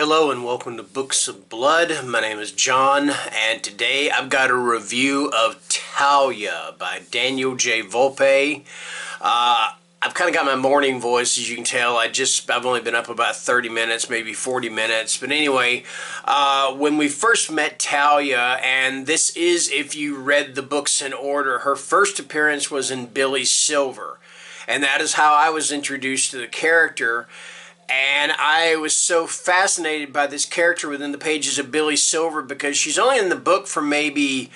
Hello and welcome to Books of Blood. My name is John, and today I've got a review of Talia by Daniel J. Volpe. I've kind of got my morning voice, as you can tell. I've only been up about 30 minutes, maybe 40 minutes. But anyway, when we first met Talia, and this is if you read the books in order, her first appearance was in Billy Silver. And that is how I was introduced to the character. And I was so fascinated by this character within the pages of Billy Silver because she's only in the book for maybe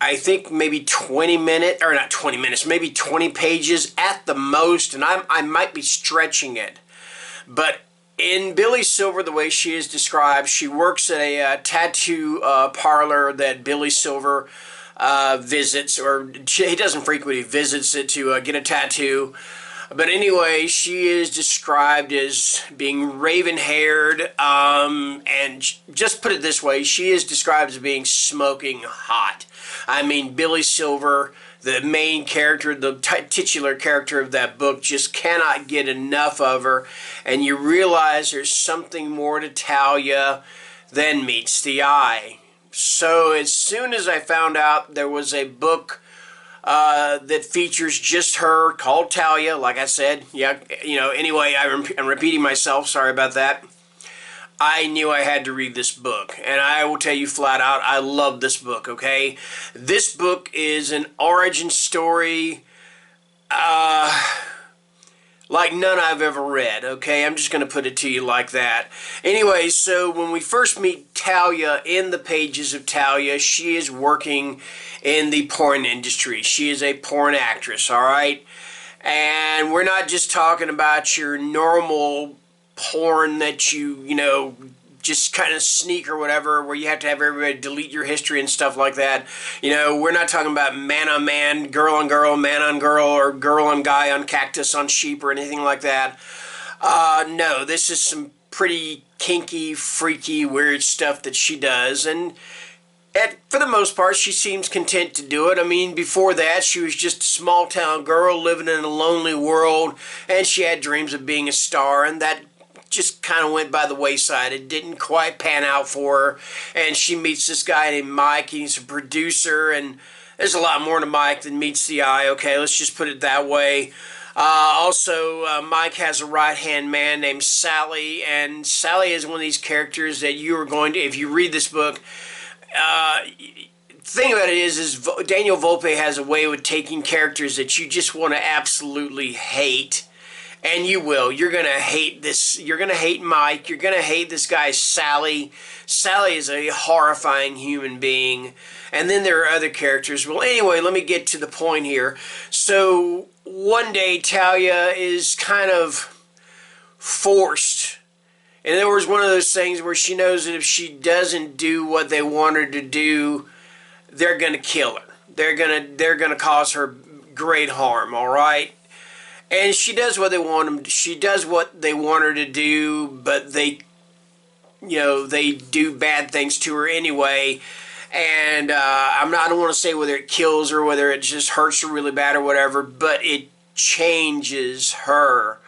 20 minutes, or not 20 minutes, maybe 20 pages at the most, and I might be stretching it. But in Billy Silver, the way she is described, she works at a tattoo parlor that Billy Silver visits, or he doesn't frequently visits it to get a tattoo. But anyway, she is described as being raven-haired, and just put it this way, she is described as being smoking hot. I mean, Billy Silver, the main character, the titular character of that book, just cannot get enough of her, and you realize there's something more to Talia than meets the eye. So as soon as I found out there was a book that features just her, called Talia, like I said. Yeah, anyway, I'm repeating myself, sorry about that. I knew I had to read this book, and I will tell you flat out, I love this book, okay? This book is an origin story like none I've ever read, okay? I'm just going to put it to you like that. Anyway, so when we first meet Talia in the pages of Talia, she is working in the porn industry. She is a porn actress, all right? And we're not just talking about your normal porn that you just kind of sneak or whatever, where you have to have everybody delete your history and stuff like that. We're not talking about man on man, girl on girl, man on girl, or girl on guy on cactus on sheep or anything like that. No, this is some pretty kinky, freaky, weird stuff that she does, and for the most part, she seems content to do it. I mean, before that, she was just a small-town girl living in a lonely world, and she had dreams of being a star, and that just kind of went by the wayside. It didn't quite pan out for her, and she meets this guy named Mike. He's a producer, and there's a lot more to Mike than meets the eye, okay? Let's just put it that way. Also, Mike has a right-hand man named Sally, and Sally is one of these characters that you are going to, if you read this book, thing about it is Daniel Volpe has a way with taking characters that you just want to absolutely hate, and you will. You're going to hate this. You're going to hate Mike. You're going to hate this guy, Sally. Sally is a horrifying human being. And then there are other characters. Well, anyway, let me get to the point here. So one day, Talia is kind of forced. And there was one of those things where she knows that if she doesn't do what they want her to do, they're going to kill her. They're going to cause her great harm, all right? And she does what they want them. She does what they want her to do, but they do bad things to her anyway. And I don't want to say whether it kills her, whether it just hurts her really bad or whatever, but it changes her.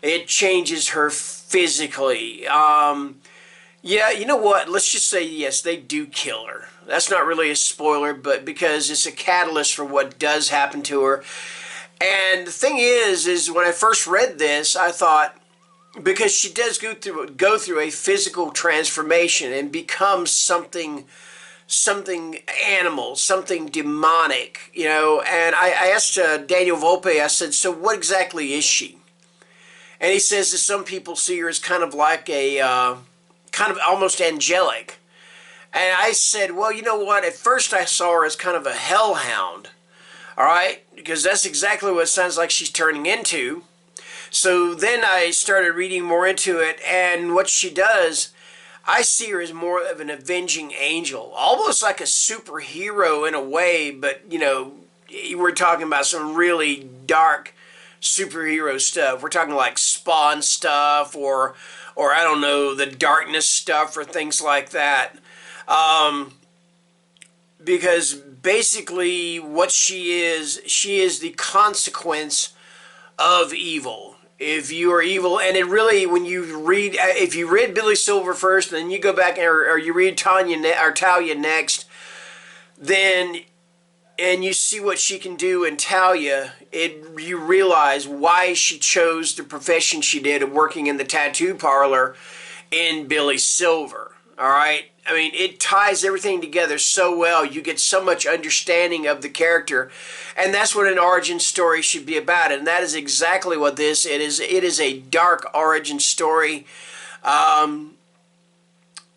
It changes her physically. Yeah, you know what? Let's just say yes, they do kill her. That's not really a spoiler, but because it's a catalyst for what does happen to her. And the thing is when I first read this, I thought, because she does go through a physical transformation and become something animal, something demonic, and I asked Daniel Volpe, I said, so what exactly is she? And he says that some people see her as kind of like a, kind of almost angelic. And I said, well, you know what? At first I saw her as kind of a hellhound. All right? Because that's exactly what it sounds like she's turning into. So then I started reading more into it, and what she does, I see her as more of an avenging angel. Almost like a superhero in a way, but, we're talking about some really dark superhero stuff. We're talking like Spawn stuff, or I don't know, the Darkness stuff, or things like that. Because basically what she is the consequence of evil. if you are evil, and it really, when you read, if you read Billy Silver first, then you go back, or you read Talia next, then, and you see what she can do in Talia, you realize why she chose the profession she did of working in the tattoo parlor in Billy Silver. All right? I mean, it ties everything together so well. You get so much understanding of the character, and that's what an origin story should be about, and that is exactly what this it is. It is a dark origin story. And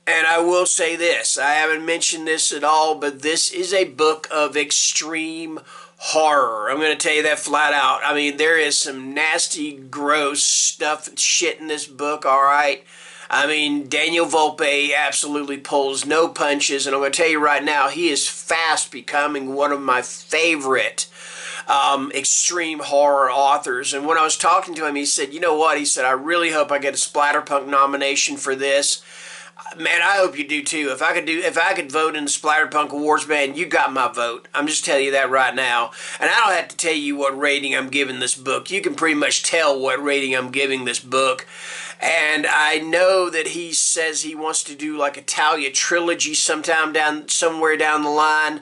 I will say this, I haven't mentioned this at all, but this is a book of extreme horror. I'm going to tell you that flat out. I mean, there is some nasty, gross stuff and shit in this book, all right? I mean, Daniel Volpe absolutely pulls no punches, and I'm going to tell you right now, he is fast becoming one of my favorite extreme horror authors. And when I was talking to him, he said, you know what? He said, I really hope I get a Splatterpunk nomination for this. Man, I hope you do too. If I could vote in the Splatterpunk Awards, man, you got my vote. I'm just telling you that right now. And I don't have to tell you what rating I'm giving this book. You can pretty much tell what rating I'm giving this book. And I know that he says he wants to do like a Talia trilogy somewhere down the line.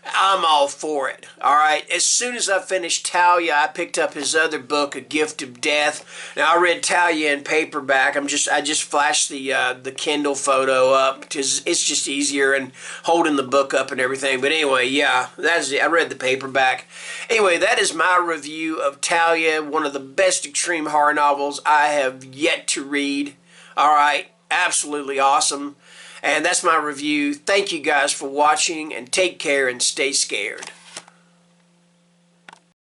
I'm all for it. All right. As soon as I finished Talia, I picked up his other book, A Gift of Death. Now I read Talia in paperback. I just flashed the Kindle photo up because it's just easier and holding the book up and everything. But anyway, yeah, that's it. I read the paperback. Anyway, that is my review of Talia, one of the best extreme horror novels I have yet to read. All right. Absolutely awesome. And that's my review. Thank you guys for watching, and take care and stay scared.